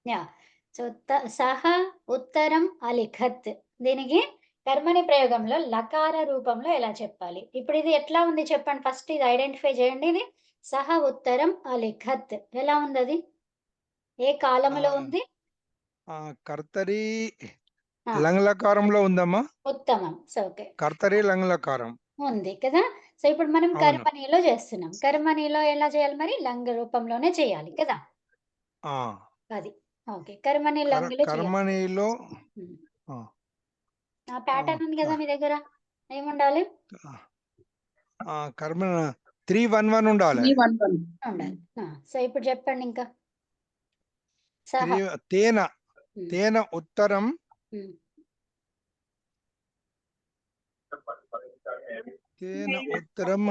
Yeah! So, సహ ఉత్తరం అలిఖత్. దీనికి కర్మని ప్రయోగంలో లకార రూపంలో ఎలా చెప్పాలి? ఇప్పుడు ఇది ఎట్లా ఉంది చెప్పండి? ఫస్ట్ ఇది ఐడెంటిఫై చేయండి ఇది. సహ ఉత్తరం అలిఖత్ ఎలా ఉందది? ఏ కాలములో ఉంది? కర్తరి ఆ! లంగ్లకారంలో ఉందమ్మా. ఉత్తమం. So, okay. కర్తరి లంగ్లకారం. ఉంది కదా! సో, ఇప్పుడు మనం అవును. కర్మణిలో చేస్తున్నాం. కర్మణిలో ఎలా చేయాలి మరి? లంగ రూపంలోనే చేయాలి కదా! ఆ! అది. ఓకే. కర్మని లంగలో చేయాలి. కర్మణిలో హ్మ్. ఆ! ఆ ఆ! ప్యాటర్న్ ఉంది క గదా మీ దగ్గర. ఏముండాలి? కర్మ 311 ఉండాలి. 311. ఉండాలి. సో, ఇప్పుడు చెప్పండింకా. సహ. తేన హ్మ్. తేన ఉత్తరం హ్మ్. తేన ఉత్తరం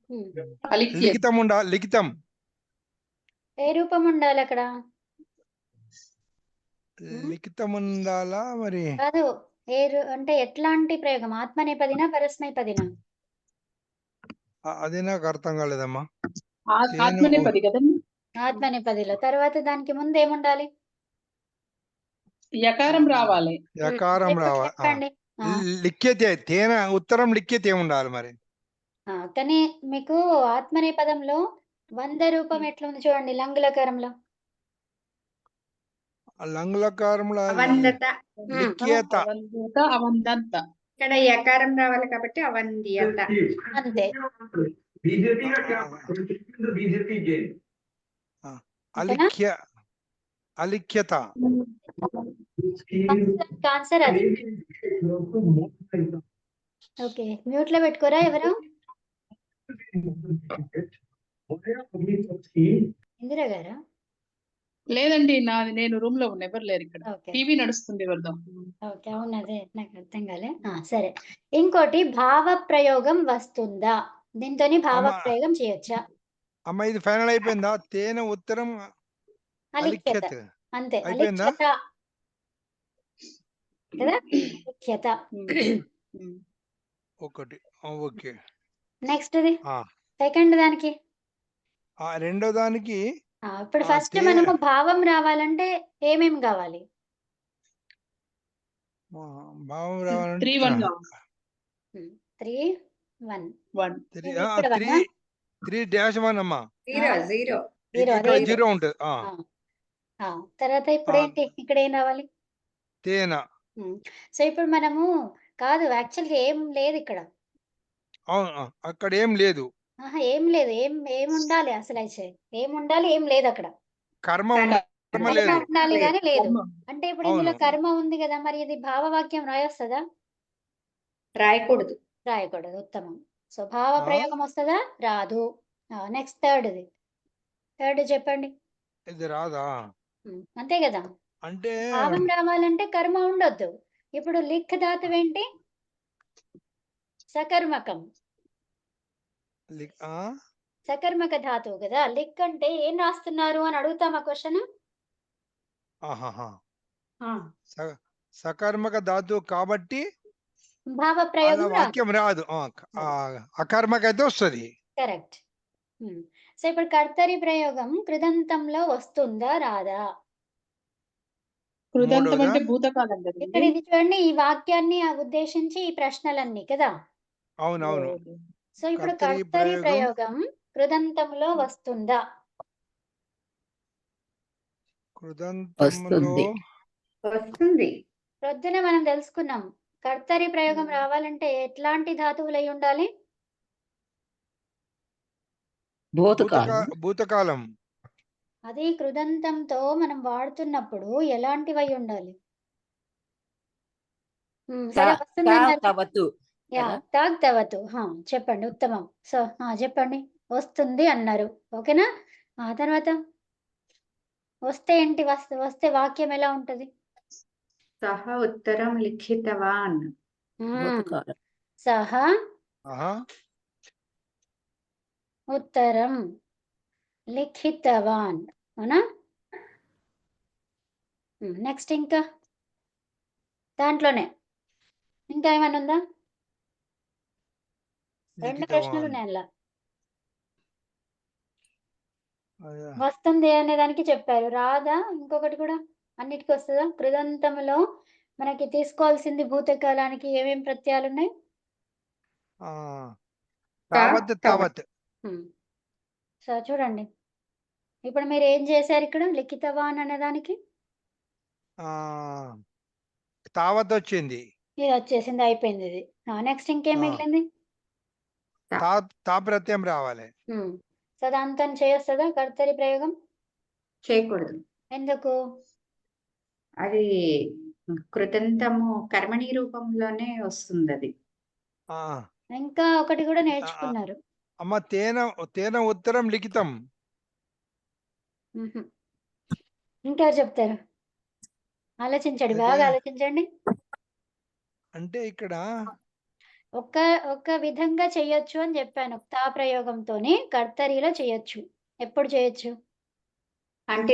హ్మ్. అలిఖ్యత్. లిఖితం ఏ రూపం ఉండాలక్కడ? హ్మ్. లిఖితం ఉండాలా మరి? కాదు. అంటే ఎట్లాంటి ప్రయోగం? ఆత్మనేపదినా? పరస్మైపదినా? అది నాకు అర్థం కాలేదమ్మా. ఆత్మనేపది కదండి. ఆత్మనేపదిలో. తర్వాత దానికి ముందేముండాలి? యకారం రావాలి. యకారం ఇప్పుడు రావాలి. చెప్పండి. ఆ! లిఖ్యతే తేన ఉత్తరం లిఖ్యతే ఉండాలి మరి. కానీ మీకు ఆత్మనేపదంలో 100 రూపం ఎట్లుంది చూడండి లంగులకారంలో. లంగులకారంలో అవందత. లిఖ్యత. అవందత, అవందంత. ఇక్కడ యకారం రావాలి కాబట్టి అవందియత. అంతే. అంతేనా? అలిఖ్యత. ఆన్సర్ అది. ఓకే. మ్యూట్‌లో పెట్టుకోరా ఎవరు? ఇందిరా గారా? లేదండి, నేను రూమ్ లో ఉన్నా, ఎవరు లేరు ఇక్కడ. ఓకే. టీవీ నడుస్తుంది ఎవరిదో. ఓకే. అవును. అదే నాకు అర్థం కాలే. సరే. ఇంకోటి భావ ప్రయోగం వస్తుందా? దీంతోని భావ అమ్మ ప్రయోగం చేయొచ్చా? అమ్మ ఇది ఫైనల్ అయిపోయిందా? తేన ఉత్తరం అలిఖ్యత. అలిఖ్యత్ అంతే. అయిపోయిందా? అలిఖ్యత కదా! అలిఖ్యత. ఒకటి. ఓకే. నెక్స్ట్‌ది. ఆ సెకండ్ దానికి. రెండో దానికి ఇప్పుడు ఫస్ట్ మనము భావం రావాలంటే ఏమేమి కావాలి? భావం 3, రావాలంటే 1 కావాలి. 3, 1. 1. ఇక్కడ 1 3-1 అమ్మా. 0. ఇక్కడ అదే. 0 ఉంటది. తర్వాత ఇప్పుడేంటి? ఇక్కడ ఏం రావాలి? తేన. సో, ఇప్పుడు మనము కాదు యాక్చువల్‌గా ఏం లేదిక్కడ. అవును. అక్కడ ఏం లేదు. ఏం లేదు. ఏముండాలి అసలైతే? ఏముండాలి? ఏం లేదక్కడ. కర్మ కర్మ కర్మ కర్మ లేదు. ఉండాలి గాని లేదు. కర్మ. అంటే ఇప్పుడు ఇందులో అవును. కర్మ ఉంది గదా! మరి ఇది భావవాక్యం రాయొస్తదా? రాయకూడదు. రాయకూడదు. ఉత్తమం. సో, భావ ఆ ప్రయోగం వస్తదా? రాదు. నెక్స్ట్ థర్డ్‌ది. థర్డ్ చెప్పండి. ఇది రాదా? అంతే గదా! అంటే భావం రావాలంటే కర్మ ఉండొద్దు. ఇప్పుడు లిక్ ధాతువేంటి? సకర్మకం. ఆ సకర్మక ధాతువు గదా! లిక్ అంటే ఏం రాస్తున్నారు అని అడుగుతామా క్వెషన్? ఆహాహా. ఆ! సకర్మక ధాతువు కాబట్టి భావ అలా ప్రయోగం రాదు. వాక్యం రాదు. అకర్మకైతే వస్తది. కరెక్ట్. సో, ఇప్పుడు కర్తరి ప్రయోగం కృదంతంలో వస్తుందా? రాదా? కృదంతం మూడోదా? అంటే భూతకాలం ఇక్కడ కదండి. ఇది చూడండి ఈ వాక్యాన్ని ఉద్దేశించి ఈ ప్రశ్నలన్నీ కదా! అవునవును. సో, ఇప్పుడు కర్తరి కర్తరి ప్రయోగం ప్రయోగం కృదంతంలో వస్తుందా? కృదంతంలో వస్తుంది. ప్రొద్దున మనం తెలుసుకున్నాం. కర్తరి ప్రయోగం రావాలంటే ఎట్లాంటి ధాతువులై ఉండాలి? భూతకాలం. అది కృదంతంతో మనం వాడుతున్నప్పుడు ఎలాంటివై ఉండాలి? సరే వస్తుందన్నారు. యాహ్! తాగ్తవతు. చెప్పండి ఉత్తమం. సో, చెప్పండి. వస్తుంది అన్నారు. ఓకేనా? తర్వాత వస్తే ఏంటి? వస్తే వాక్యం ఎలా ఉంటది? సహ ఉత్తరం లిఖితవాన్. సహ ఆహా. ఉత్తరం లిఖితవాన్. అవునా? నెక్స్ట్ ఇంకా? దాంట్లోనే. ఇంకా ఏమైనా ఉందా? 2 లిఖితవాన్. ప్రశ్నలున్నాయి అందుల. అదే. వస్తుంది అనే దానికి చెప్పారు. రాదా? ఇంకొకటి కూడా అన్నిటికి వస్తదా? కృదంతములో మనకి తీసుకోవాల్సింది భూతకాలానికి ఏమేం ప్రత్యయాలున్నాయి? ఆ, తా, తావత్ తవత్. తావత్. హ్మ్. సో, చూడండి. ఇప్పుడు మీరేం చేశారు ఇక్కడ లిఖితవాన్ అనే దానికి? ఆ, తావత్ వచ్చింది. ఇది వచ్చేసింది, అయిపోయింది ఇది. నెక్స్ట్ ఇంకేం ఆ. మిగిలింది? తా తా ప్రత్యయం రావాలి. సో, దాంతోని చేయొస్తదా కర్తరి ప్రయోగం? చేయకూడదు. ఎందుకు? అది కృతంతము కర్మణి రూపంలోనే వస్తుంది అది. ఆ, ఇంకా ఒకటి కూడా ఆ, నేర్చుకున్నారు. అమ్మ తేన తేన ఉత్తరం లిఖితం. హుహు. ఇంకెవరు చెప్తారు? ఆలోచించండి, అయితే బాగా ఆలోచించండి. అంటే ఇక్కడ ఒక ఒక విధంగా చెయ్యొచ్చు అని చెప్పాను. తా ప్రయోగంతోని కర్తరిలో చేయొచ్చు. ఎప్పుడు చేయొచ్చు? అంటే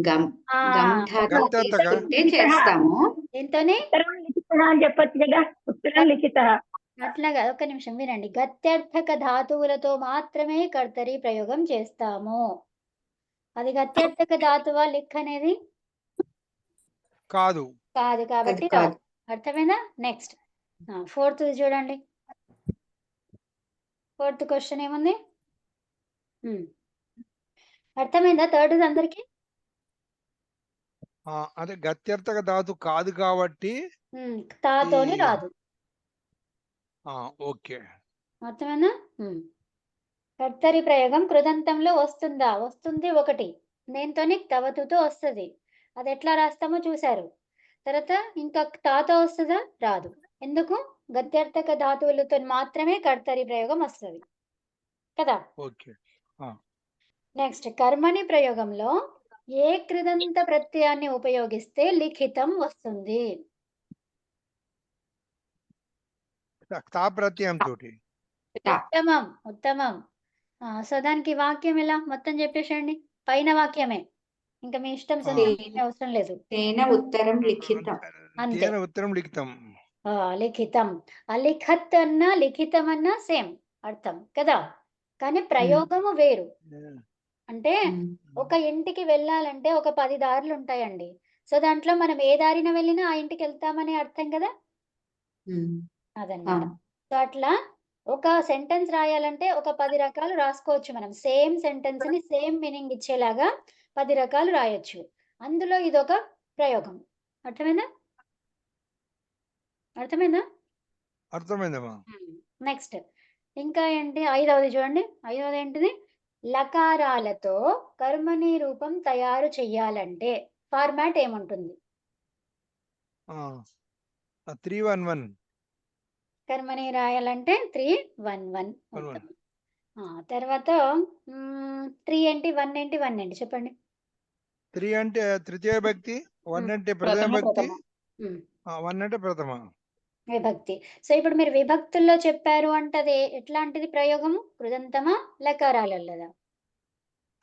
గమ్ ఆ! గమ్ ధాతువు గత్యర్థక. తీసుకుంటే చేస్తాము. దీంతోని ఉత్తరం లిఖితः అని చెప్పొచ్చు కదా. ఉత్తరం లిఖితः. అట్లా కాదు. ఒక్క నిమిషం వినండి. గత్యర్థక ధాతువులతో మాత్రమే కర్తరి ప్రయోగం చేస్తాము. అది గత్యర్థక ధాతువా లిక్ అనేది? కాదు. కాదు కాబట్టి అది కాదు. రాదు. అర్థమైందా? నెక్స్ట్. ఫోర్త్‌ది చూడండి. ఫోర్త్ క్వెషన్ ఏముంది? అర్థమైందా థర్డ్‌ది అందరికి? అదే గత్యర్థక ధాతు కాదు కాబట్టి తాతోని ఈ- రాదు. ఓకే. అర్థమైందా? కర్తరి ప్రయోగం కృదంతంలో వస్తుందా? వస్తుంది ఒకటి. దేనితోని? తవతుతో వస్తది. అది ఎట్లా రాస్తామో చూశారు. తర్వాత ఇంకా తాతో వస్తదా? రాదు. ఎందుకు? గత్యర్థక ధాతువులతో మాత్రమే కర్తరి ప్రయోగం వస్తది. కదా? ఓకే. నెక్స్ట్ కర్మణి ప్రయోగంలో ఏ కృదంత ప్రత్యయాన్ని ఉపయోగిస్తే లిఖితం వస్తుంది? తా ప్రత్యయం తోటి. తా. ఉత్తమం. ఉత్తమం. సో, దానికి వాక్యం ఎలా? మొత్తం చెప్పేసేయండి. పైన వాక్యమే. ఇంకా మీ ఇష్టం ఆ. సందేహం అవసరం లేదు. తేన ఉత్తరం లిఖితం. అంతే. తేన ఉత్తరం లిఖితం. లిఖితం. అలిఖత్ అన్నా లిఖితం అన్నా సేమ్ అర్థం కదా. కానీ ప్రయోగము వేరు. అంటే ఒక ఇంటికి వెళ్ళాలంటే ఒక 10 దారులు ఉంటాయండి. సో, దాంట్లో మనం ఏ దారిన వెళ్ళినా ఆ ఇంటికి వెళ్తామనే అర్థం కదా. అదన్నమాట. సో, అట్లా ఒక సెంటెన్స్ రాయాలంటే ఒక 10 రకాలు రాసుకోవచ్చు మనం. సేమ్ సెంటెన్స్‌ని సేమ్ మీనింగ్ ఇచ్చేలాగా 10 రకాలు రాయొచ్చు. అందులో ఇదొక ప్రయోగం. అర్థమైందా? అర్థమైందా? అర్థమైందమ్మా. నెక్స్ట్ ఇంకా ఏంటి? ఐదవది చూడండి. ఐదవది ఏంటిది? లకారాలతో కర్మణి రూపం తయారు చెయ్యాలంటే ఫార్మాట్ ఏముంటుంది? 311. కర్మణి రాయాలంటే 3, 1, 1 11. ఉత్తమం. తర్వాత 3 ఏంటి? 1 ఏంటి? 1 ఏంటి? చెప్పండి. 3 అంటే తృతీయ భక్తి, 1 అంటే ప్రథమ ప్రథమ, భక్తి, హ్మ్. 1 అంటే ప్రథమ. విభక్తి. సో, ఇప్పుడు మీరు విభక్తుల్లో చెప్పారు అంటే అది ఎట్లాంటిది ప్రయోగము? కృదంతమా? లకారాలల్లదా?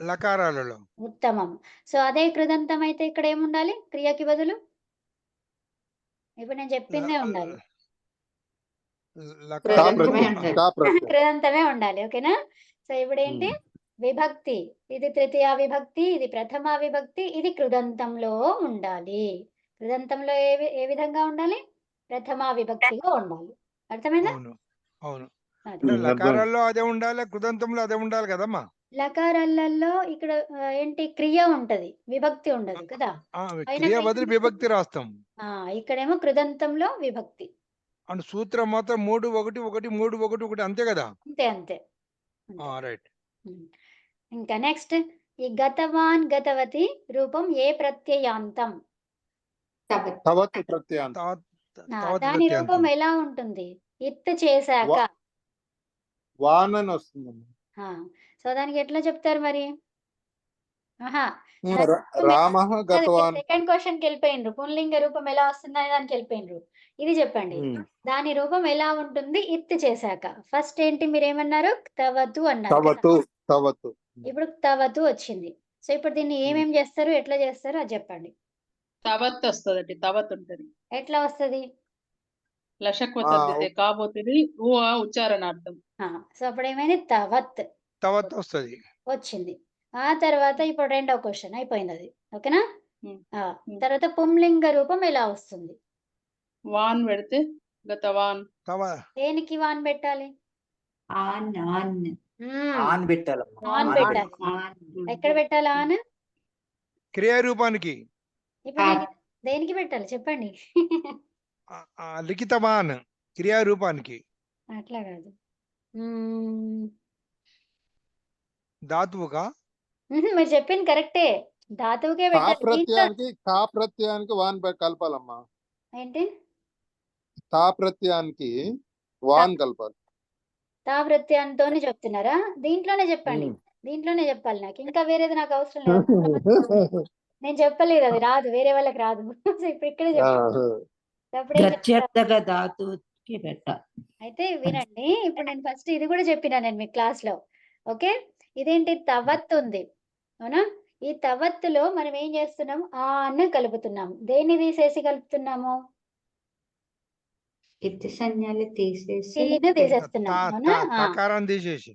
లకారాలలో. ఉత్తమం. సో, అదే కృదంతం అయితే ఇక్కడ ఏముండాలి? క్రియకి బదులు? ఇప్పుడు నేను చెప్పిందే ఉండాలి. కృదంతమే ఉండాలి. కృదంతమే ఉండాలి. ఓకేనా? సో, ఇప్పుడేంటి? విభక్తి. ఇది తృతీయ విభక్తి, ఇది ప్రథమ విభక్తి, ఇది కృదంతంలో ఉండాలి. కృదంతంలో ఏ విధంగా ఉండాలి? ప్రథమ విభక్తిగా ఉండాలి. అర్థమైందా? అవును. అవును. అది. అంటే లకారాల్లో అదే ఉండాలి, కృదంతంలో అదే ఉండాలి కదమ్మా. లకారాలలో ఇక్కడ ఏంటి? క్రియ ఉంటది. విభక్తి ఉండదు కదా. పైన క్రియ క్రియ బదులు విభక్తి రాస్తాం. ఇక్కడేమో కృదంతంలో విభక్తి. అండ్ సూత్రం మాత్రం 3, 1, 1, 3, 1, 1 అంతే కదా. అంతే. అంతే. రైట్. ఇంకా నెక్స్ట్ ఈ గతవాన్ గతవతి రూపం ఏ ప్రత్యయాంతం? తవత్ ప్రత్యయాంతం. దాని రూపం ఎలా ఉంటుంది? ఇత్ చేశాక. వాన్ అని వస్తుంది. సో, దానికి ఎట్లా చెప్తారు మరి? రామః గతవాన్. సెకండ్ క్వశ్చన్‌కి వెళ్ళిపోయిండ్రు. పుంలింగ రూపం ఎలా వస్తుందనే దానికి వెళ్ళిపోయిండ్రు. ఇది చెప్పండి. దాని రూపం ఎలా ఉంటుంది ఇత్ చేశాక? ఫస్ట్ ఏంటి మీరేమన్నారు? తవతు అన్నారు కదా. తవతు. ఇప్పుడు తవతు వచ్చింది. సో, ఇప్పుడు దీన్ని ఏమేం చేస్తారు? ఎట్లా చేస్తారు? అది చెప్పండి. తవత్ వస్తదండి. తవత్ ఉంటది. ఎట్లా వస్తది? లషక్వ తద్దితే కాబోతుంది. ఉచ్చారణార్థం. సో, అప్పుడు ఏమైంది? తవత్ తవత్ వస్తది. వచ్చింది. ఆ తర్వాత ఇప్పుడు రెండో క్వశ్చన్ అయిపోయింది అది. ఓకేనా? ఉమ్, ఆ, ఉమ్. తర్వాత పుంలింగ రూపం ఎలా వస్తుంది? వాన్ పెడితే గతవాన్. తవ దేనికి వాన్ పెట్టాలి? ఆన్ ఆన్ ఆన్ పెట్టాలమ్మా. ఆన్ ఆన్ పెట్టాలి. ఆన్ ఎక్కడ పెట్టాలి ఆన్? క్రియారూపానికి ఇప్పుడు నేను దేనికి పెట్టాలి చెప్పండి. లిఖితవాన్ క్రియారూపానికి అట్లా కాదు. మ్మ్. ధాతువుగా మీరు చెప్పింది కరెక్టే, ధాతువుకే కా పెట్టాలి. దీంట్లో ప్రత్యయానికి వాన్ కలపాలమ్మా. ఏంటి? తా ప్రత్యయానికి వాన్ కలపాలి. తా ప్రత్యయంతోనే చెప్తున్నారా? దీంట్లోనే చెప్పండి. దీంట్లోనే చెప్పాలి నాకు, ఇంకా వేరేది నాకు అవసరం లేదు. నేను చెప్పలేదు, అది రాదు, వేరే వాళ్ళకి రాదు. సో ఇప్పుడు ఇక్కడే చెప్పాలి. అప్పుడు ఏం చెప్తారు? ప్రత్యర్థక ధాతువుకి పెట్టాలి. అయితే వినండి, ఇప్పుడు నేను ఫస్ట్ ఇది కూడా చెప్పినా నేను మీ క్లాస్ లో. ఓకే, ఇదేంటి? తవత్ ఉంది, అవునా? ఈ తవత్తులో మనం ఏం చేస్తున్నాం? ఆ అన్న కలుపుతున్నాం. దేన్ని తీసేసి కలుపుతున్నాము? ఇత్తి సంజ్ఞలు తీసేసి తీని తీసేస్తున్నాం, అవునా? తకారం తీసేసి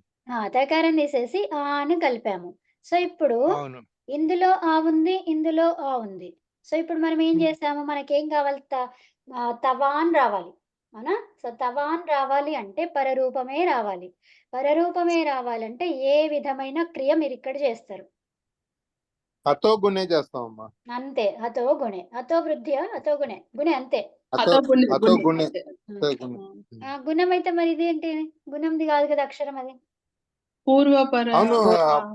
తకారం తీసేసి ఆ అని కలిపాము. సో ఇప్పుడు అవును. ఇందులో ఆ ఉంది, ఇందులో ఆ ఉంది. సో ఇప్పుడు మనం ఏం చేసాము? మనకేం కావాలి? తవాన్ రావాలి, అవునా? సో తవాన్ రావాలి అంటే పరరూపమే రావాలి. పరరూపమే రావాలంటే ఏ విధమైన క్రియ మీరు ఇక్కడ చేస్తారు? అతో గుణే చేస్తామమ్మా. అంతే, అతో గుణే. అతో వృద్ధ్యా అతో గుణే, గుణే అంతే. అతో గుణే. గుణం అయితే మరి ఇది ఏంటి? గుణంది కాదు కదా అక్షరం అది. పూర్వపర. అవును,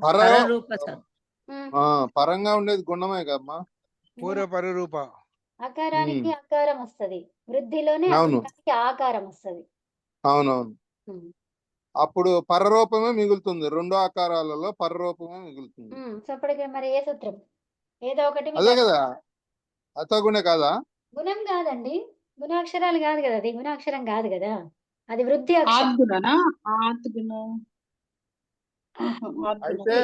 పరరూప ఉమ్. పరంగా ఉండేది గుణమే కదమ్మా. పూర్వ పరరూప. అకారానికి అకారం వస్తది, వృద్ధిలోనే అవును. అకారానికి ఆకారం వస్తది. అవునవును. అప్పుడు పరరూపమే మిగులుతుంది. రెండో ఆకారాలలో పరరూపమే మిగులుతుంది. సో అప్పటికి మరి ఏ సూత్రం? ఏదో ఒకటి మీకు అదే కదా, అతో గుణే కాదా? గుణం కాదండి, గుణాక్షరాలు కాదు కదా, అది గుణాక్షరం కాదు కదా, అది వృద్ధి అక్షరం. ఆద్గుణనా? ఆద్గుణ. అయితే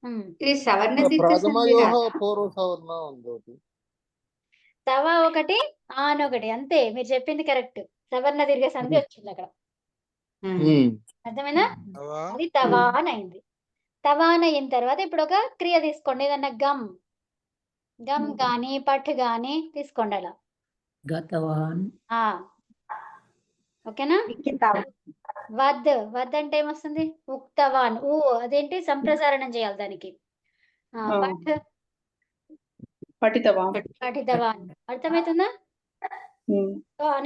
ఉమ్. ఇది సవర్ణ దీర్ఘ ప్రథమ సంధి యోహ కాదా? పూర్వ సవర్ణ ఉంది ఒకటి. తవ ఒకటి, ఆన్ ఒకటి, అంతే. మీరు చెప్పింది కరెక్ట్. సవర్ణ దీర్ఘ సంధి వచ్చింది అక్కడ. అర్థమైందా? అది తవాన్ అయింది. తవాన్ అయిన తర్వాత ఇప్పుడు ఒక క్రియ తీసుకోండి, ఏదన్నా గమ్ గమ్ గాని పఠ్ గాని తీసుకోండి అలా. గతవాన్ ఓకేనా? వద్ వద్ అంటే ఏమొస్తుంది? ఉక్తవాన్. అదేంటి? సంప్రసారణం చేయాలి దానికి. పఠ్ పఠితవాన్. పఠితవాన్. అర్థమవుతుందా?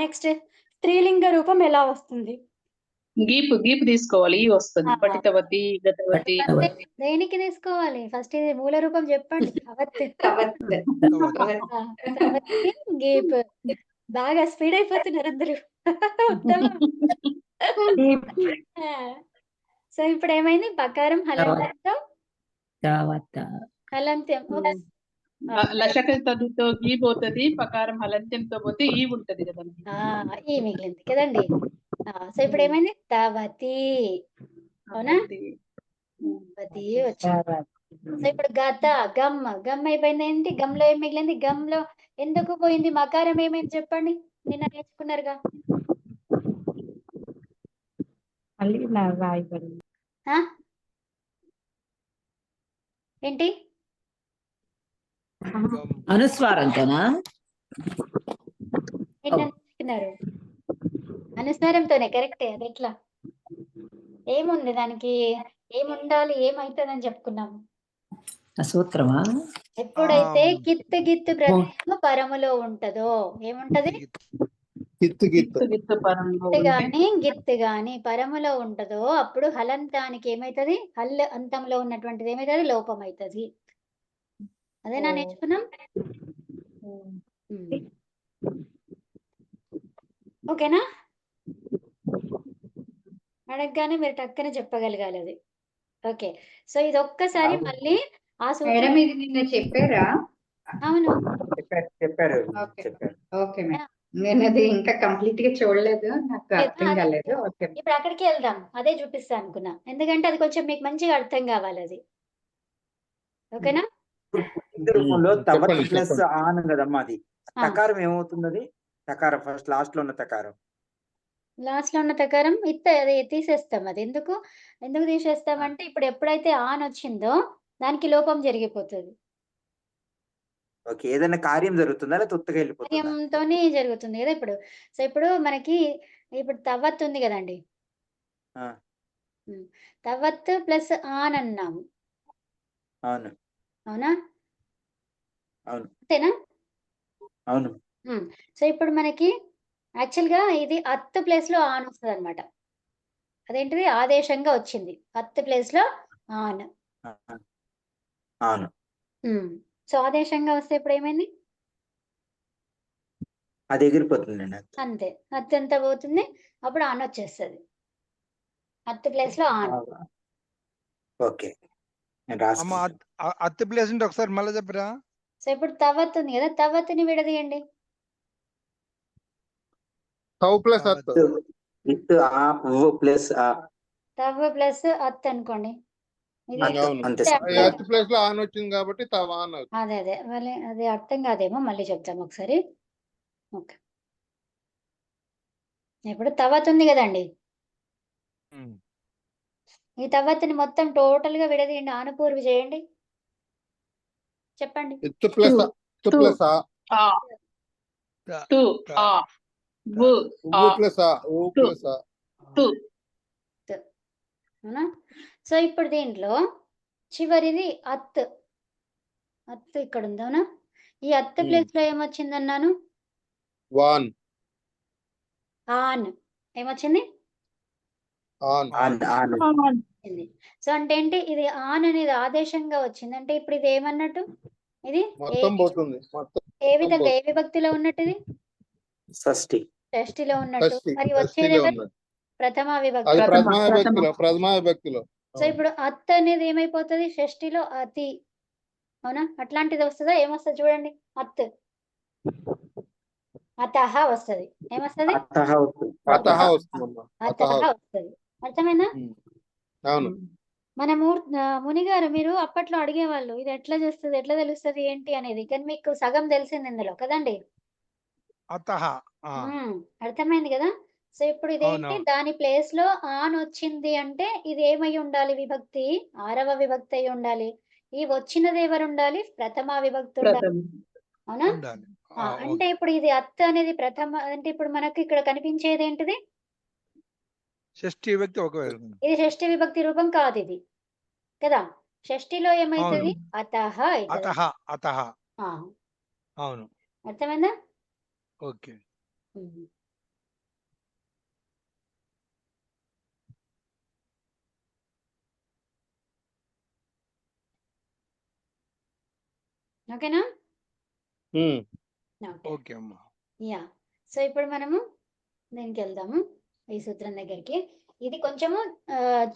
నెక్స్ట్ స్త్రీలింగ రూపం ఎలా వస్తుంది? గీపు గీపు తీసుకోవాలి, ఈ వస్తుంది. పఠితవతి, గతవతి. దేనికి తీసుకోవాలి? ఫస్ట్ ఇది మూల రూపం చెప్పండి. గీప్. బాగా స్పీడ్ అయిపోతున్నారు అందరూ. సో ఇప్పుడు ఏమైంది? పకారం హలంత్యంతో హలంత్యం. లశక తదుతో గీ పోతుంది, పకారం హలంత్యంతో పోతే ఈ ఉంటది కదా. ఈ మిగిలింది కదండి. సో ఇప్పుడు ఏమైంది? తవతి, అవునా? తవతి వచ్చింది. సో ఇప్పుడు గత గమ్ గమ్ అయిపోయింది. ఏంటి గమ్లో ఏం మిగిలింది? గమ్లో ఎందుకు పోయింది? మకారం ఏమైంది చెప్పండి, నిన్న నేర్చుకున్నారుగా. ఏంటి? అనుస్వారంతోనా? నిన్న నేర్చుకున్నారు అనుస్వారంతోనే, కరెక్టే. అది ఎట్లా? ఏముంది దానికి? ఏముండాలి, ఏమైతుందని చెప్పుకున్నాము. సూత్రమా? ఎప్పుడైతే గిత్తు గిత్తు ప్రత్యయము పరములో ఉంటదో ఏముంటది? గిత్తు గాని పరములో ఉంటదో అప్పుడు హలంతానికి ఏమైతది? హల్ అంతంలో ఉన్నటువంటిది ఏమైతుంది? లోపం అవుతుంది. అదేనా నేర్చుకున్నాం? ఓకేనా? అడగగానే మీరు టక్కనే చెప్పగలగాలి అది. ఓకే, సో ఇది ఒక్కసారి మళ్ళీ ఆ సూత్రం. నిన్న చెప్పారా? అవును, చెప్పారు. ఓకే మేడం, నేను అది ఇంకా కంప్లీట్ గా చూడలేదు, నాకు అర్థం కాలేదు. ఇప్పుడు అక్కడికి వెళ్దాం, అదే చూపిస్తా అనుకున్నా, ఎందుకంటే అది కొంచెం మీకు మంచిగా అర్థం కావాలి అది. ఓకేనా? రూపంలో తవత్ ప్లస్ ఆన్ కదమ్మా, అది తకారం ఏమవుతుంది? అది తకారం ఫస్ట్ లాస్ట్ లో ఉన్న తకారం లాస్ట్ లో ఉన్న తకారం అది తీసేస్తాం. అది ఎందుకు తీసేస్తామంటే ఇప్పుడు ఎప్పుడైతే ఆన్ వచ్చిందో దానికి లోపం జరిగిపోతుంది. ఓకే. ఏదైనా కార్యం జరుగుతుందా? లేకపోతే ఉత్తగా వెళ్ళిపోతుందా? కార్యంతోనే జరుగుతుంది కదా ఇప్పుడు. సో ఇప్పుడు మనకి ఇప్పుడు తవ్వత్ ఉంది కదండి. ఆ! తవ్వత్ ప్లస్ ఆన్ అన్నాము. అవును. అవునా? అవును. అంతేనా? అవును. సో ఇప్పుడు మనకి యాక్చువల్‌గా ఇది అత్ ప్లేస్‌లో ఆన్ వస్తదనమాట. అదేంటిది ఆదేశంగా వచ్చింది. అత్ ప్లేస్‌లో ఆన్. ఆ! అవును. సో ఆదేశంగా వస్తే ఇప్పుడేమైంది? అది ఎగిరిపోతుందండి. అంతే. అత్ ఎంత పోతుంది? అప్పుడు ఆన్ వచ్చేస్తది. అత్ ప్లేస్‌లో ఆన్. ఓకే. నేను అమ్మ రాసుకుంటాను. అత్తి ప్లేస్ ఉంటే ఒకసారి మళ్ళీ చెప్పరా? సో ఇప్పుడు తవ్వత్ ఉంది కదా! తవ్వత్‌ని విడదీయండి. తవ్ ప్లస్ అత్. విత్ ఆ వ్ ప్లస్ ఆ. తవ్వ ప్లస్ అత్ అనుకోండి. ఇది అవును. అంతే అంటే సార్. ఎర్త్ ప్లేస్ లో ఆన్ వచ్చింది కాబట్టి తవ్ ఆన్ అవుతుంది. అదే. మళ్ళీ అది అర్థం కాదేమో మళ్ళీ చెప్తాం ఒకసారి. ఓకే. ఇప్పుడు తవ్వత్ ఉంది కదండీ! ఈ తవ్వత్తుని మొత్తం టోటల్‌గా విడదీయండి. ఆనుపూర్వి చేయండి. చెప్పండి. ఎత్తు ప్లస్ తు ప్లస్ ఆ. ఆ తు ఆ వు ఆ ఉ ప్లస్ ఆ. ఉ టు ప్లస్ ఆ. తు అవునా? సో ఇప్పుడు దీంట్లో చివరిది అత్. అత్ ఇక్కడ ఉంది. అవునా? ఈ అత్ ప్లేస్‌లో ఏమొచ్చిందన్నాను? వాన్. ఆన్. ఏమొచ్చింది? ఆన్. ఆన్. ఆన్. వచ్చింది. సో అంటే ఏంటి? ఇది ఆన్ అనేది ఆదేశంగా వచ్చింది. అంటే ఇప్పుడు ఇది ఏమన్నట్టు? ఇది మొత్తం పోతుంది. మొత్తం ఏ విధంగా ఏ పోతుంది. విభక్తిలో ఉన్నట్టు ఇది? షష్ఠి. షష్ఠిలో ఉన్నట్టు. మరి వచ్చేది షష్ఠిలో ఎవరు? ఉన్నది. ప్రథమా అది విభక్తి. ప్రథమా విభక్తిలో. సో ఇప్పుడు అత్ అనేది ఏమైపోతది? షష్ఠిలో అతి. అవునా? అట్లాంటిది వస్తదా? ఏమొస్తది చూడండి. అత్. అతహ వస్తది. ఏమొస్తది? అతః వస్తుంది. అతహ వస్తుందమ్మా. అతహ వస్తది. అర్థమైందా? అవును. మనము మునిగారు మీరు అప్పట్లో అడిగేవాళ్ళు. ఇది ఎట్లా చేస్తది? ఎట్లా తెలుస్తది? ఏంటి అనేది. కానీ మీకు సగం తెలిసింది ఇందులో కదండీ! అతః. ఆ! అర్థమైంది గదా! సో ఇప్పుడు ఇదేంటి? అవునవును. దాని ప్లేస్‌లో ఆన్ వచ్చింది అంటే ఇది ఏమై ఉండాలి విభక్తి? 6వ విభక్తి అయి ఉండాలి. ఈ వచ్చినది ఎవరుండాలి? ప్రథమా విభక్తి ఉండాలి. ప్రథమ అవునా? ఉండాలి. అంటే ఇప్పుడు ఇది అత్ అనేది ప్రథమ అంటే ఇప్పుడు మనకి ఇక్కడ కనిపించేది ఏంటిది? షష్ఠి విభక్తి ఒకవేళ. ఇది షష్ఠి విభక్తి రూపం కాదిది. కదా! షష్ఠిలో ఏమైతది? అతః అయితది. అతః. అతః. ఆ! అవును. అర్థమైందా? ఓకే. హ్మ్. ఓకేనా? ఓకే. ఓకే అమ్మా. యాహ్! సో ఇప్పుడు మనము దీనికెళ్దాము. ఈ సూత్రం దగ్గరికి. ఇది కొంచెము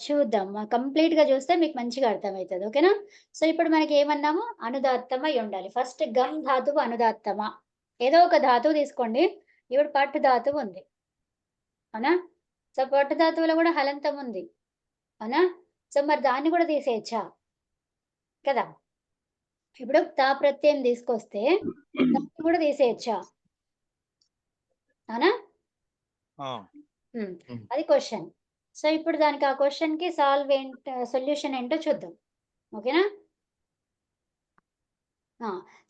చూద్దాం. కంప్లీట్‌గా చూస్తే మీకు మంచిగా అర్థమైతది. ఓకేనా? సో ఇప్పుడు మనకి ఏమన్నాము? అనుదాత్తమ అయి ఉండాలి. ఫస్ట్ గమ్ ధాతువు అనుదాత్తమ. ఏదో ఒక ధాతువు తీసుకోండి. ఇప్పుడు పట్ ధాతువు ఉంది. అవునా? సో పట్ ధాతువులో కూడా హలంతం ఉంది. అవునా? సో మరి దాన్ని కూడా తీసేయచ్చా? కదా! ఇప్పుడు తా ప్రత్యయం తీసుకొస్తే దాన్ని కూడా తీసేయచ్చా? అవునా? ఆ! అది క్వెషన్. సో ఇప్పుడు దానికి ఆ క్వెషన్‌కి సొల్యూషన్ ఏంటో చూద్దాం. ఓకేనా?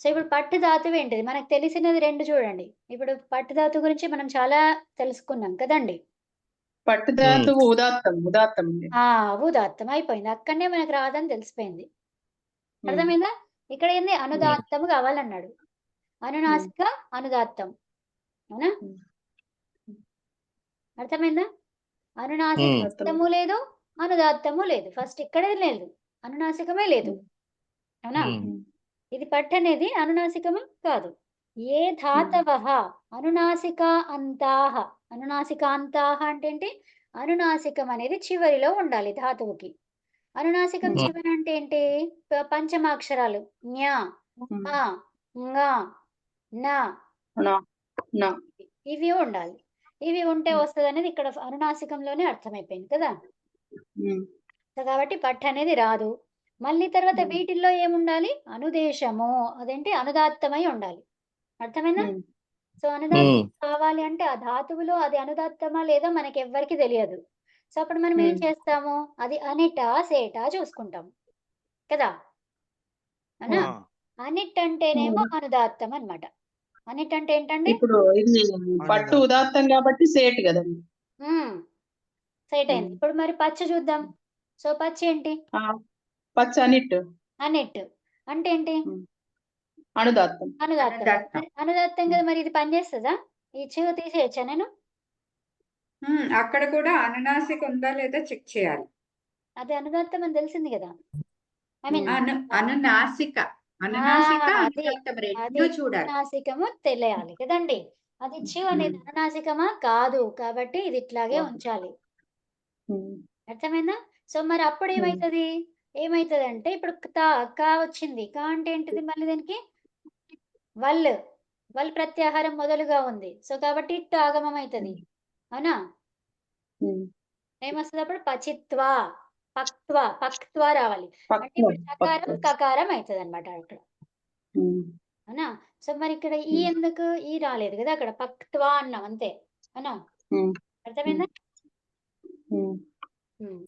సో ఇప్పుడు పట్టు ధాతువు ఏంటిది? మనకు తెలిసినది 2 చూడండి. ఇప్పుడు పట్టు ధాతువు గురించి మనం చాలా తెలుసుకున్నాం కదండీ! పట్టు ధాతువు ఉదాత్తం ఉదాత్తం అయిపోయింది. అక్కడనే మనకు రాదని తెలిసిపోయింది. అర్థమైందా? ఇక్కడ ఏంది అనుదాత్తము కావాలన్నాడు. అనునాసిక, అనుదాత్తం. అవునా? అర్థమైందా? అనునాసికము లేదు, అనుదాత్తము లేదు. ఫస్ట్ ఇక్కడే లేదు. అనునాసికమే లేదు. అవునా? ఇది పట్ అనేది అనునాసికమా? కాదు. ఏ ధాతవః అనునాసికాంతాః. అనునాసికాంతాః అంటే ఏంటి? అనునాసికం అనేది చివరిలో ఉండాలి ధాతువుకి. అనునాసికం చివర అంటే ఏంటి? పంచమాక్షరాలు. జ్ఞ, అ, ङ, న ఇవి ఉండాలి. ఇవి ఉంటే వస్తదనేది ఇక్కడ అనునాసికంలోనే అర్థమైపోయింది కదా! సో కాబట్టి పట్ అనేది రాదు. మళ్ళీ తర్వాత వీటిల్లో ఏముండాలి? అనుదేశము. అదేంటి అనుదాత్తమై ఉండాలి. అర్థమైందా? సో అనుదాత్తం కావాలి అంటే ఆ ధాతువులో అది అనుదాత్తమా లేదో మనకి ఎవ్వరికి తెలియదు. సో అప్పుడు మనం ఏం చేస్తాము, అది అనిటా సేటా చూసుకుంటాం కదా. అవునా? ఆ. అనిట్ అంటేనేమో అనుదాత్తం అన్నమాట. అనిట్ అంటే ఏంటండి? ఇప్పుడు ఇది పట్టు ఉదాత్తం కాబట్టి సేట్ కదండి. సేట్ అయింది. ఇప్పుడు మరి పచ్చ చూద్దాం. సో పచ్చ ఏంటి? పచ్చ అనిట్ అనిట్ అంటే ఏంటి? అనుదాత్తం. అనుదాత్తం. అనుదాత్తం. అనుదాత్తం కదా, మరి ఇది పనిచేస్తుందా? ఈ చివ తీసేయచ్చా నేను? అక్కడ కూడా అనునాసిక ఉందా లేదా చెక్ చేయాలి. అది అనుదాత్తం అని తెలిసింది కదా. ఐ మీన్ అనునాసిక అనునాసిక అది అనుదాత్తం రెండు చూడాలి. అనునాసికము తెలియాలి కదండి. అది చివ అనేది అనునాసికమా కాదు, కాబట్టి ఇది ఇట్లాగే ఉంచాలి. అర్థమైందా? సో మరి అప్పుడు ఏమైతది? ఏమైతదంటే ఇప్పుడు కా వచ్చింది. కా అంటే ఏంటిది మళ్ళీ దీనికి? వల్ ప్రత్యాహారం మొదలుగా ఉంది. సో కాబట్టి ఇట్ ఆగమం అవుతుంది. అవునా? ఏమొస్తుంది అప్పుడు? పచిత్వా, పక్త్వా రావాలి. అంటే ఇప్పుడు చకారం కకారం అవుతుంది అనమాట అక్కడ. అవునా? సో మరి ఇక్కడ ఈ ఎందుకు ఈ రాలేదు కదా, అక్కడ పక్త్వా అన్నాం అంతే. అవునా? అర్థమైందా?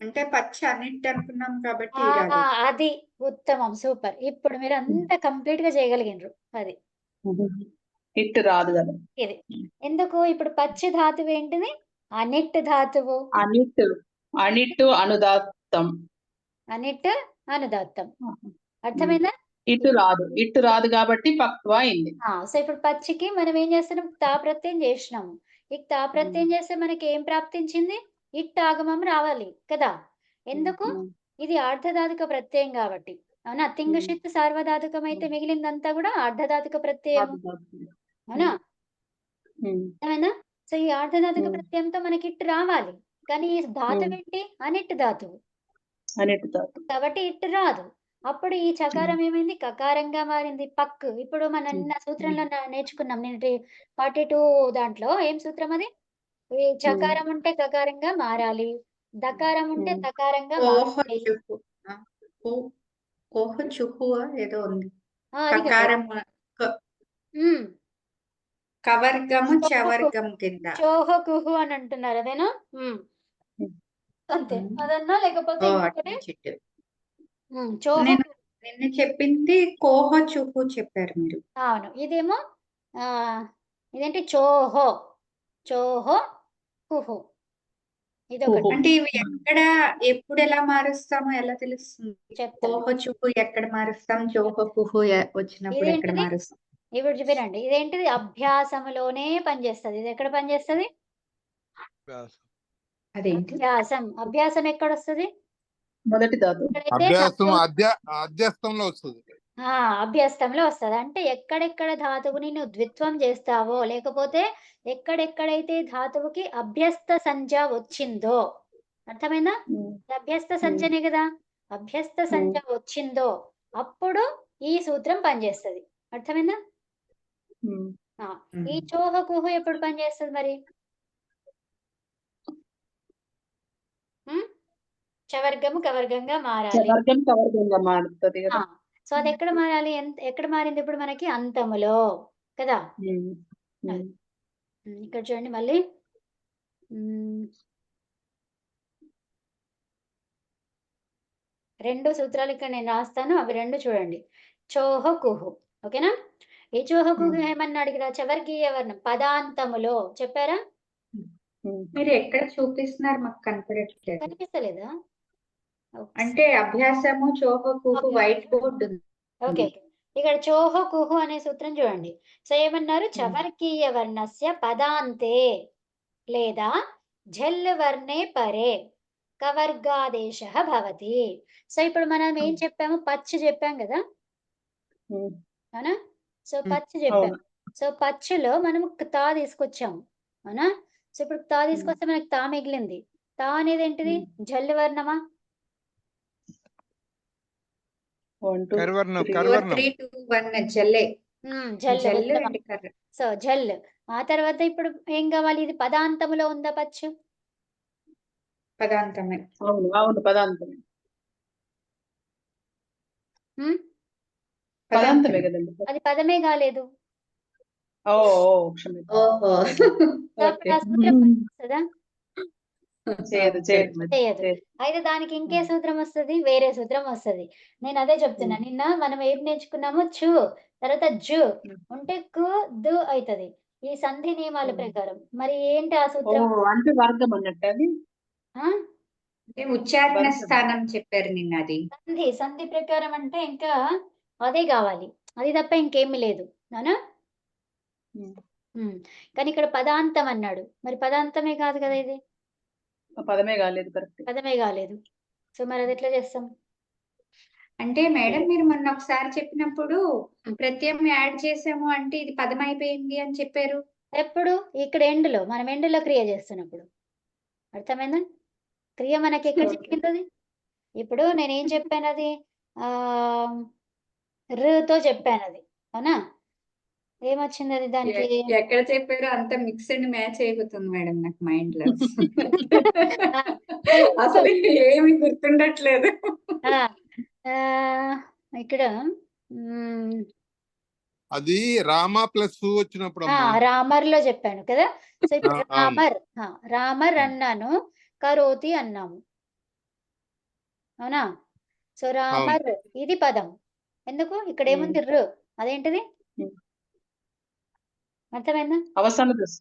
అంటే పచ్చ అన్నిటి అనుకున్నాం కాబట్టి అది ఉత్తమం, సూపర్. ఇప్పుడు మీరు అంతా కంప్లీట్ గా చేయగలిగినరు. అది ఇట్ రాదు కదా. ఇది ఎందుకు ఇప్పుడు పచ్చి ధాతువు ఏంటిది? అనిట్ ధాతువు. అనిట్ అనుదాత్తం. అనిట్ అనుదాత్తం. అర్థమైందా? ఇటు రాదు కాబట్టి పక్వా అయింది. సో ఇప్పుడు పచ్చికి మనం ఏం చేస్తున్నాం? తా ప్రత్యయం చేసినాము. ఈ తా ప్రత్యయం చేస్తే మనకి ఏం ప్రాప్తించింది? ఇట్ ఆగమం రావాలి కదా. ఎందుకు? ఇది ఆర్ధధాతుక ప్రత్యయం కాబట్టి. అవునా? తింగషిత్ సార్వధాతుకం అయితే మిగిలిందంతా కూడా ఆర్ధధాతుక ప్రత్యయం. అవునా? అర్థమైందా? సో ఈ ఆర్ధధాతుక ప్రత్యయంతో మనకి ఇట్ రావాలి. కానీ ఈ ధాతువు ఏంటి? అనిట్ ధాతువు కాబట్టి ఇట్ రాదు. అప్పుడు ఈ చకారం ఏమైంది? కకారంగా మారింది. పక్. ఇప్పుడు మన నిన్న సూత్రంలో నేర్చుకున్నాం. నేను 42 దాంట్లో ఏం సూత్రం అది? ఈ చకారం ఉంటే కకారంగా మారాలి, దకారం ఉంటే తకారంగా మారాలి. చుహు ఏదో ఉంది. అది కదా. కకారం కవర్గము చవర్గం కింద చోహ కుహు అని అంటున్నారు, అదేనా? అంతే. అదన్నా లేకపోతే ఇంకొకటి చోహ. నిన్న చెప్పింది కోహ చుహు చెప్పారు మీరు. అవును. ఇదేమో ఇదేంటి? చోహో కుహు. ఇదొకటి. అంటే ఇవి ఎక్కడ ఎప్పుడు ఎలా మారుస్తామో ఎలా తెలుస్తుంది? కోహ చుహు ఎక్కడ మారుస్తాం? చోహ కుహు వచ్చినప్పుడు ఎక్కడ మారుస్తాం? ఇప్పుడు చూపిరండి. ఇదేంటిది? అభ్యాసములోనే పనిచేస్తుంది. ఇది ఎక్కడ పనిచేస్తుంది? అదేంటి? అభ్యాసం ఎక్కడ వస్తుంది? మొదటి ధాతు. అధ్యాస్తంలో వస్తుంది. అభ్యస్తంలో వస్తుంది. అంటే ఎక్కడెక్కడ ధాతువుని నువ్వు ద్విత్వం చేస్తావో, లేకపోతే ఎక్కడెక్కడైతే ధాతువుకి అభ్యస్త సంజ్ఞ వచ్చిందో, అర్థమైందా? అభ్యస్త సంజ్ఞనే కదా. అభ్యస్త సంజ్ఞ వచ్చిందో అప్పుడు ఈ సూత్రం పనిచేస్తుంది. అర్థమైందా? ఈ చోహ కుహు ఎప్పుడు పనిచేస్తుంది మరి? చవర్గము కవర్గంగా మారాలి. సో అది ఎక్కడ మారాలి? ఎక్కడ మారింది ఇప్పుడు మనకి? అంతములో కదా. ఇక్కడ చూడండి మళ్ళీ. రెండు సూత్రాలు ఇక్కడ నేను రాస్తాను, అవి రెండు చూడండి. చోహ కుహు. ఓకేనా? ఈ చోహ కుహు ఏమన్నా అడిగిరా? చవర్గీయ వర్ణం పదాంతములో చెప్పారా? మీరు ఎక్కడ చూపిస్తున్నారు? మాకు కనపడట్లేదు. కనిపిస్తలేదా? అంటే అభ్యాసము చోహ కుహు వైట్ బోర్డు. ఓకే. ఇక్కడ చోహ కుహు అనే సూత్రం చూడండి. సో ఏమన్నారు? చవర్గీయ వర్ణస్య పదాంతే లేదా ఝల్ వర్ణే పరే కవర్గాదేశ భవతి. సో ఇప్పుడు మనం ఏం చెప్పాము? పచ్చి చెప్పాం కదా. అవునా? సో పచ్చి చెప్పాము. సో పచ్చులో మనము తా తీసుకొచ్చాము. అవునా? సో ఇప్పుడు తా తీసుకొస్తే మనకి తా మిగిలింది. తా అనేది ఏంటిది? ఝల్ వర్ణమా? సో ఝల్. ఆ తర్వాత ఇప్పుడు ఏం కావాలి? ఇది పదాంతములో ఉందా పచ్చు? పదాంతమే. అవును పదాంతమే. పదాంతమే కదండి. అది పదమే కాలేదు. ఓ క్షమించండి. ఓహో అప్పుడు ఆ సూత్రం వస్తుందా? చేయదు చేయదు మరి. చేయదు. చేయదు. అయితే దానికి ఇంకే సూత్రం వస్తది, వేరే సూత్రం వస్తది. నేను అదే చెప్తున్నా. నిన్న మనం ఏం నేర్చుకున్నాము? చు, తర్వాత జు ఉంటే కు, దు అయితది. ఈ సంధి నియమాల ప్రకారం. మరి ఏంటి ఆ ఓ సూత్రం? అంటే వర్గం అన్నట్టు అది. ఆ? అంటే ఉచ్చారణ వర్గం. స్థానం చెప్పారు నిన్న అది. సంధి ప్రకారం అంటే ఇంకా అదే కావాలి. అది తప్ప ఇంకేమీ లేదు. అవునా? కానీ ఇక్కడ పదాంతం అన్నాడు. మరి పదాంతమే కాదు కదా ఇది. ఆ పదమే కాలేదు కరెక్ట్. పదమే కాలేదు. సో మరి అది ఎట్లా చేస్తాం? అంటే మేడం మీరు మొన్న ఒకసారి చెప్పినప్పుడు ప్రత్యయం యాడ్ చేసాము అంటే ఇది పదం అయిపోయింది అని చెప్పారు. ఎప్పుడు? ఇక్కడ ఎండ్‌లో. మనం ఎండ్‌లో క్రియ చేస్తున్నప్పుడు. అర్థమైందా? క్రియ మనకి ఎక్కడ ఓకే. జరిగిందది? ఇప్పుడు నేనేం చెప్పానది? రుతో చెప్పానది. అవునా? ఏమొచ్చిందది దానికి? ఎక్కడ చెప్పారో అంత మిక్స్డ్ మ్యాచ్ అయిపోతుంది మేడం నాకు మైండ్ లో. ఆ! అసలు ఏమి గుర్తుండట్లేదు. ఆ! ఇక్కడ హ్మ్. అది రామ ప్లస్ వచ్చినప్పుడు అమ్మా. రామర్‌లో చెప్పాను కదా! సో ఇప్పుడు అవును. రామర్. రామర్ అన్నాను. కరోతి అన్నాము. అవునా? సో రామర్ ఇది పదం. ఎందుకు? ఇక్కడ ఏముంది రు. అదేంటిది? అర్థమైందా? అవసాన దశ.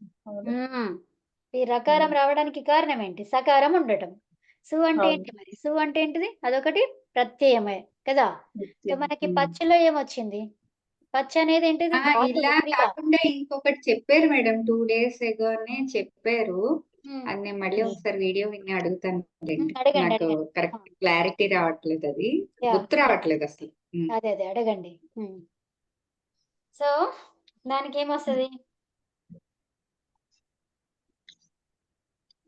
ఈ రకారం రావడానికి కారణం ఏంటి? సకారం ఉండటం. సు అంటే అవును. ఏంటి మరి? సు అంటే ఏంటిది? అదొకటి ప్రత్యయమే కదా! సో మనకి పచ్చలో ఏమొచ్చింది? పచ్చ అనేది ఏంటిది? ధాతువు, ఇలా క్రియ. కాకుండా ఇంకొకటి చెప్పారు మేడం 2 days agoనే చెప్పారు. హ్మ్. అది నేను మళ్ళీ ఒకసారి వీడియో విని అడుగుతాను. అడగండి, నాకు అడగండి. కరెక్ట్ క్లారిటీ రావట్లేదు అది. యాహ్! గుర్తు రావట్లేదు అసలు. అదే అడగండి. సో దానికేమొస్తది?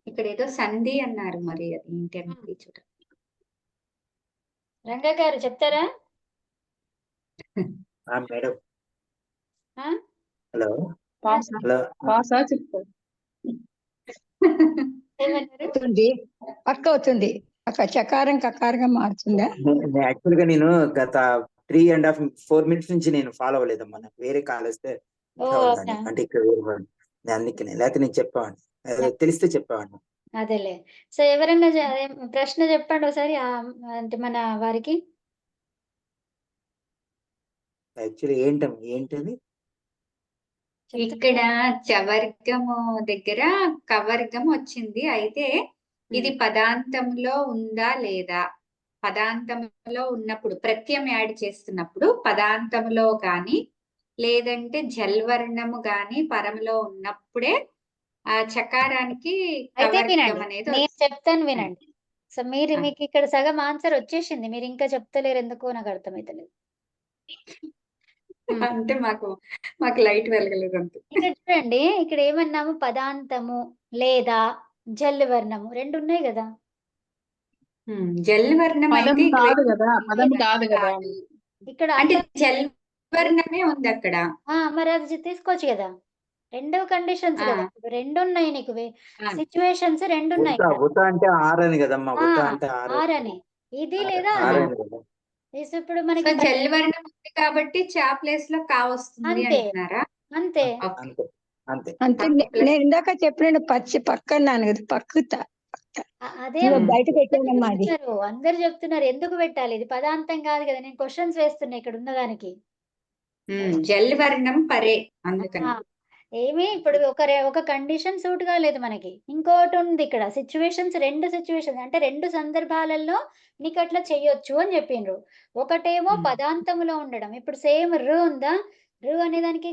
ఇక్కడ ఏదో సంధి అన్నారు మరి అది ఏంటి అనేది చూడండి. రంగా గారు చెప్తారా? మేడం ఆ? హలో పాసా హలో పాసా చెప్తారు. ఏమన్నారు? అవుతుంది పక్క అవుతుంది పక్క చకారం కకారంగా మారుతుందా? యాక్చువల్ గా నేను గత 3.5 4 minutes నుంచి నేను ఫాలో అవ్వలేదమ్మా. నాకు వేరే కాల్ వస్తే ఓ కావాలని అవునా? అంటే ఇక్కడ వేరే వాళ్ళు. అందుకనే లేకపోతే నేను చెప్పేవాడిని. తెలిస్తే చెప్పేవాడిని. అదేలే. సో ఎవరన్నా అదే ప్రశ్న చెప్పండి ఒకసారి అంటే మన వారికి. యాక్చువల్లీ ఏంటది? ఇక్కడ చవర్గము దగ్గర కవర్గం వచ్చింది. అయితే ఇది పదాంతంలో ఉందా లేదా? పదాంతంలో ఉన్నప్పుడు ప్రత్యయం యాడ్ చేస్తున్నప్పుడు పదాంతంలో గాని లేదంటే జల్వర్ణము గాని పరంలో ఉన్నప్పుడే ఆ చకారానికి అయితే కవర్గం వినండి. అనేది నేను వస్తుంది. చెప్తాను వినండి. సో మీకు ఇక్కడ సగం ఆన్సర్ వచ్చేసింది. మీరు ఇంకా చెప్తలేరు ఎందుకో నాకు అర్థమైతలేదు. అంటే మాకు లైట్ వెలగలేదు అంతే. ఇక్కడ చూడండి. ఇక్కడ ఏమన్నాము? పదాంతము లేదా జల్వర్ణము 2 ఉన్నాయి కదా! జల్వర్ణం పదం అయితే కాదు కదా. పదం కాదు కదా. కాదు. ఇక్కడ అంటే జల్వర్ణమే ఉంది అక్కడ. మరి అది తీసుకోవచ్చు కదా! 2 కండిషన్స్ ఆ. కదా! 2 ఉన్నాయి నీకు. ఆ. సిట్యుయేషన్స్ 2 ఉన్నాయి కదా! ఉత అంటే ఆరని కదమ్మా. ఉత అంటే ఆరని. ఇది లేదా అది. ఆరని కదా. ఇప్పుడు సో మనకి జల్వర్ణం ఉంది కాబట్టి చా ప్లేస్ లో కా వస్తుంది అంతే. అంటున్నారా? అంతే. ఓకే. అంతే అంతే నేను ఇందాక చెప్పిన పచ్చి పక్క అన్నాను కదా పక్కుతా అదే బయట పెట్టానమ్మా అది. అందరు చెప్తున్నారు ఎందుకు పెట్టాలి? ఇది పదాంతం కాదు కదా! నేను క్వశ్చన్స్ వేస్తున్నా ఇక్కడ ఉన్నదానికి. జల్వర్ణం పరే అందుకని. ఏమి ఇప్పుడు ఒక కండిషన్ సూట్ కాలేదు మనకి. ఇంకోటి ఉంది ఇక్కడ సిట్యుయేషన్స్ 2 సిట్యుయేషన్స్ అంటే 2 సందర్భాలలో నీకు అట్లా చెయ్యొచ్చు అని చెప్పిండ్రు. ఒకటేమో పదాంతములో ఉండడం. ఇప్పుడు సేమ్ రు ఉందా? రు అనే దానికి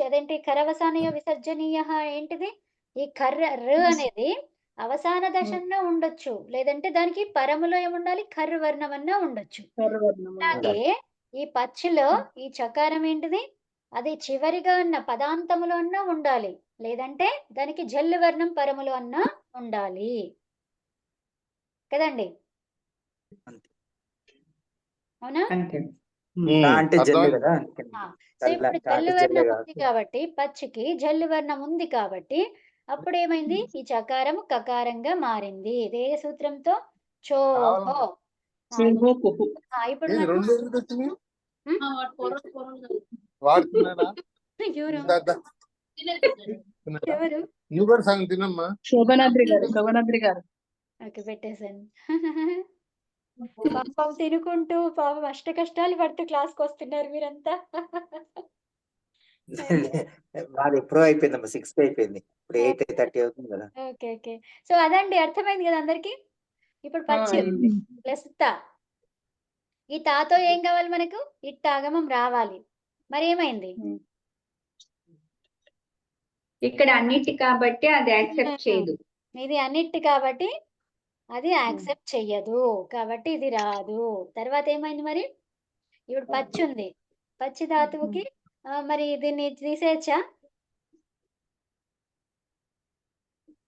అదేంటి కరవసానీయ విసర్జనీయ ఏంటిది? ఈ రు అనేది అవసాన దశన్నా ఉండొచ్చు. లేదంటే దానికి పరములో ఏముండాలి? కర్ర వర్ణమన్నా ఉండొచ్చు. అలాగే ఈ పచ్చిలో ఈ చకారం ఏంటిది? అది చివరిగా అన్న పదాంతములో అన్నా ఉండాలి. లేదంటే దానికి జల్లు వర్ణం పరములో అన్నా ఉండాలి. కదండి! అవునా? అంతే. అంటే జల్లు కదా. సో ఇప్పుడు జల్లు వర్ణం ఉంది కాబట్టి పచ్చికి జల్లు వర్ణం ఉంది కాబట్టి అప్పుడు ఏమైంది? ఈ చకారం కకారంగా మారింది. ఇదే సూత్రంతో చోహో. ఇప్పుడు ఏంది మనం 2 ఎందుకు వచ్చినాయి? వాడుతున్నాడా? ఎవరు? తిన్నారా? ఎవరు? నువ్వు కూడా సగం తినమ్మా. శోభనాద్రి గారు ఓకే, పెట్టేశాను. పాపం తినుకుంటూ పాపం అష్ట కష్టాలు పడుతూ క్లాస్కి వస్తున్నారు మీరంతా. మాది ఎప్పుడో అయిపోయిందమ్మా, 6 అయిపోయింది. ఇప్పుడు 8:30 అవుతుంది కదా. Okay okay. సో అదండి, అర్థమైంది కదా అందరికి. ఇప్పుడు పచ్చు అయింది. ప్లస్ తా. ఈ తాతో ఏం కావాలి మనకు? ఇట్ట ఆగమం రావాలి. మరి ఏమైంది? ఇక్కడ అన్నిటి కాబట్టి అది యాక్సెప్ట్ చేయదు. ఇది అన్నిటి కాబట్టి అది యాక్సెప్ట్ చెయ్యదు, కాబట్టి ఇది రాదు. తర్వాత ఏమైంది మరి? ఇప్పుడు పచ్చి ఉంది, పచ్చి ధాతువుకి మరి దీన్ని తీసేయచ్చా?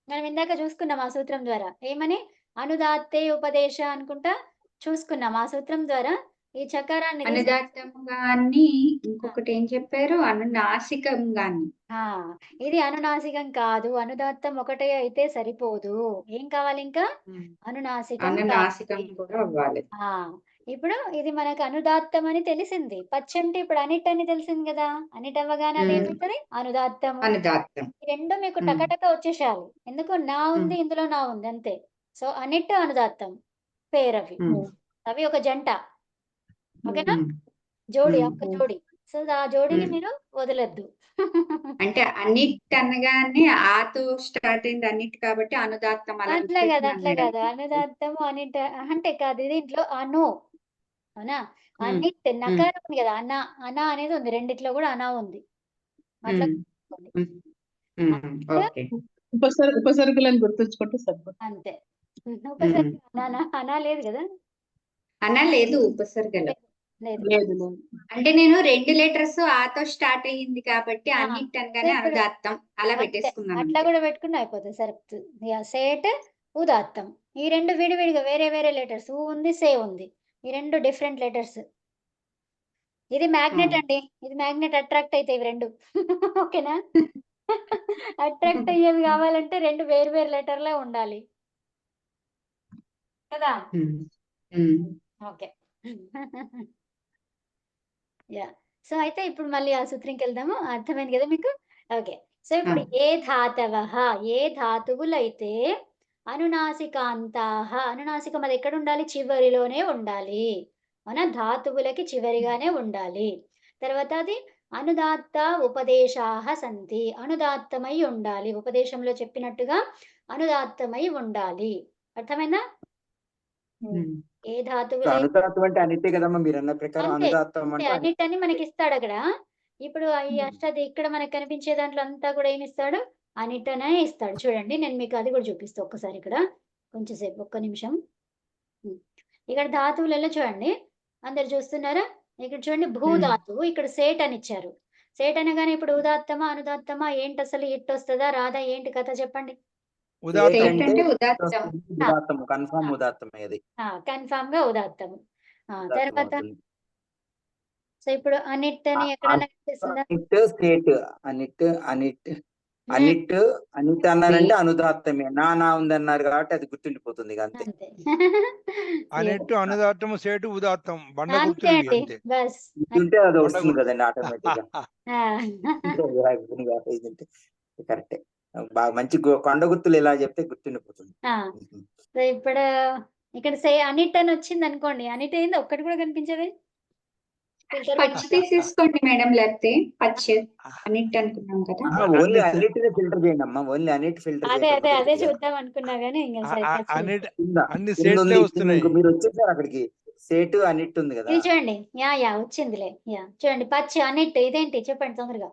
మనం ఇందాక చూసుకున్నాం ఆ సూత్రం ద్వారా. ఏమని? అనుదాత్తే ఉపదేశ అనుకుంటా చూసుకున్నాం ఆ సూత్రం ద్వారా. ఈ చకారాన్ని అనుదాత్తంగాని ఇంకొకటి ఏం చెప్పారు? అనునాసికంగాని. ఇది అనునాసికం కాదు, అనుదాత్తం ఒకటే అయితే సరిపోదు. ఏం కావాలి ఇంకా? అనునాసికం అనునాసికం కావాలి. కూడా అవ్వాలి. ఇప్పుడు ఇది మనకు అనుదాత్తం అని తెలిసింది. పచ్చి అంటే ఇప్పుడు అనిట్ అని తెలిసింది కదా. అనిట్ అవ్వగానే అది ఏమవుతుంది? అనుదాత్తము. అనుదాత్తం. ఈ రెండు మీకు టకటక వచ్చేసాలి. ఎందుకు? నా ఉంది, ఇందులో నా ఉంది, అంతే. సో అనిట్ అనుదాత్తం పేరు అవి. అవి ఒక జంట, ఓకేనా? జోడి, ఒక జోడి. సో ఆ జోడిని మీరు వదలద్దు. అంటే అన్నిటి అనగానే ఆతో స్టార్ట్ అయింది అన్నిటి కాబట్టి అనుదాత్తం అలా అట్లా కదా, అట్లా గుర్తుపెట్టుకున్నాను కదా. అనుదాత్తము అనిట్ అంటే కాదు, దీంట్లో అను, అవునా? అన్నిట్ నకారం ఉంది కదా, అన అన అనేది ఉంది. రెండిట్లో కూడా అనా ఉంది. అట్లా ఓకే. ఉపసర్గలను గుర్తుంచుకుంటే సరిపోతుంది. అంతే. ఉపసర్గ అనా లేదు కదా. అనా లేదు ఉపసర్గలో. లేదు. లేదు. అంటే నేను 2 లెటర్స్ ఆతో స్టార్ట్ అయ్యింది కాబట్టి ఆ, అన్నిటి అనగానే ఇప్పుడు అనుదాత్తం అలా అంతే. పెట్టేసుకున్నాను. అట్లా కూడా పెట్టుకున్నా అయిపోతుంది, సరిపోతుంది. సేట్ ఉదాత్తం, ఈ రెండు విడివిడిగా వేరే వేరే లెటర్స్. ఊ ఉంది, సే ఉంది, ఈ రెండు డిఫరెంట్ లెటర్స్. ఇది మ్యాగ్నెట్ అండి, ఇది మ్యాగ్నెట్. అట్రాక్ట్ అయితే ఇవి రెండు. ఓకేనా? అట్రాక్ట్ అయ్యేవి కావాలంటే రెండు వేరు వేరు లెటర్లే ఉండాలి కదా. ఓకే. యా. సో అయితే ఇప్పుడు మళ్ళీ ఆ సూత్రంకి వెళ్దాము. అర్థమైంది కదా మీకు? ఓకే. సో ఇప్పుడు ఏ ధాతవః, ఏ ధాతువులైతే అనునాసికాంతాః, అనునాసికం అది ఎక్కడ ఉండాలి? చివరిలోనే ఉండాలి. మన ధాతువులకి చివరిగానే ఉండాలి. తర్వాత అది అనుదాత్త ఉపదేశాః సంతి, అనుదాత్తమై ఉండాలి. ఉపదేశంలో చెప్పినట్టుగా అనుదాత్తమై ఉండాలి. అర్థమైందా? ఏ ధాతువులైతే అనుదాత్తం అంటే అనిటే కదమ్మా, మీరు అన్న ప్రకారం. అంతే, అనుదాత్తం అంటే అన్నిటి అని మనకి ఇస్తాడు అక్కడ. ఇప్పుడు ఈ అష్టది ఇక్కడ మనకు కనిపించే దాంట్లో అంతా కూడా ఏమి ఇస్తాడు? అనిట్ అనే ఇస్తాడు. చూడండి, నేను మీకు అది కూడా చూపిస్తాను ఒక్కసారి. ఇక్కడ కొంచెం సేపు, ఒక్క నిమిషం. ఇక్కడ ధాతువులలో చూడండి, అందరు చూస్తున్నారా? ఇక్కడ చూడండి, భూధాతువు, ఇక్కడ సేట్ అని ఇచ్చారు. సేట్ అనగానే ఇప్పుడు ఉదాత్తమా అనుదాత్తమా ఏంటి? అసలు ఇట్ వస్తుందా రాదా? ఏంటి కథ చెప్పండి. ఉదాత్తం, కన్ఫర్మ్ ఉదాత్తమే అది. కన్ఫామ్ గా ఉదాత్తము. తర్వాత సో ఇప్పుడు అనిట్ అని ఎక్కడన్నా కనిపిస్తుందా? అనిట్ అన్నారంటే అనుదాత్తమే. నా ఉందన్నారు కాబట్టి అది గుర్తుండిపోతుంది అంతే. అంతే. అనిట్టు అనుదాత్తము సేటు ఉదాత్తం బండ అంతే గుర్తులు ఇవి, అండి, అంతే. బస్. ఉంటే అది వస్తుంది కదండి ఆటోమేటిక్ గా. కరెక్టే. బాగా మంచి కొండ గుర్తులు ఇలా చెప్తే గుర్తుండిపోతుంది. సో ఇప్పుడు ఇక్కడ అనిట్ అని వచ్చింది అనుకోండి, అనిట్ ఏంది ఒక్కటి కూడా కనిపించదు. పచ్చి తీసేసుకోండి మేడం, లేకపోతే పచ్చి అన్నిటి అనుకున్నాం కదా. ఓన్లీ అన్నిటిని ఫిల్టర్ చేయండి అమ్మా, ఓన్లీ అన్నిటి ఫిల్టర్ అదే చూద్దాం అనుకున్నా గానీ ఇంకా అన్ని సేట్లే వస్తున్నాయి. మీరు వచ్చేసారు అక్కడికి. సేటు అన్నిటి ఉంది కదా. ఇది చూడండి, యా వచ్చిందిలే. యా చూడండి, పచ్చి అనిట్ ఇదేంటి చెప్పండి తొందరగా.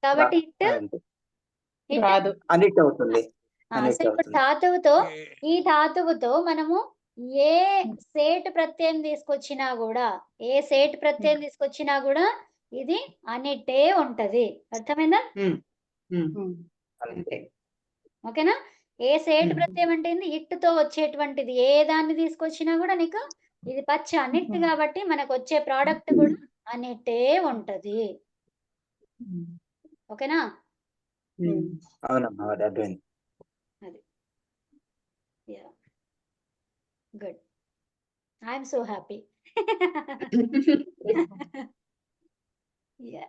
కాబట్టి అన్నిటి అవుతుంది. ఇప్పుడు ఈ ధాతువుతో మనము ఏ సేట్ ప్రత్యయం తీసుకొచ్చినా కూడా ఇది అనిట్టే ఉంటది. అర్థమైందా? ఓకేనా? ఏ సేట్ ప్రత్యయం అంటే ఇట్టుతో వచ్చేటువంటిది ఏ దాన్ని తీసుకొచ్చినా కూడా నీకు ఇది పచ్చి అనిట్ కాబట్టి మనకు వచ్చే ప్రోడక్ట్ కూడా అనిట్టే ఉంటది. ఓకేనా? అవునమ్మా, అర్థమైంది. అది good. I'm so happy. Yeah.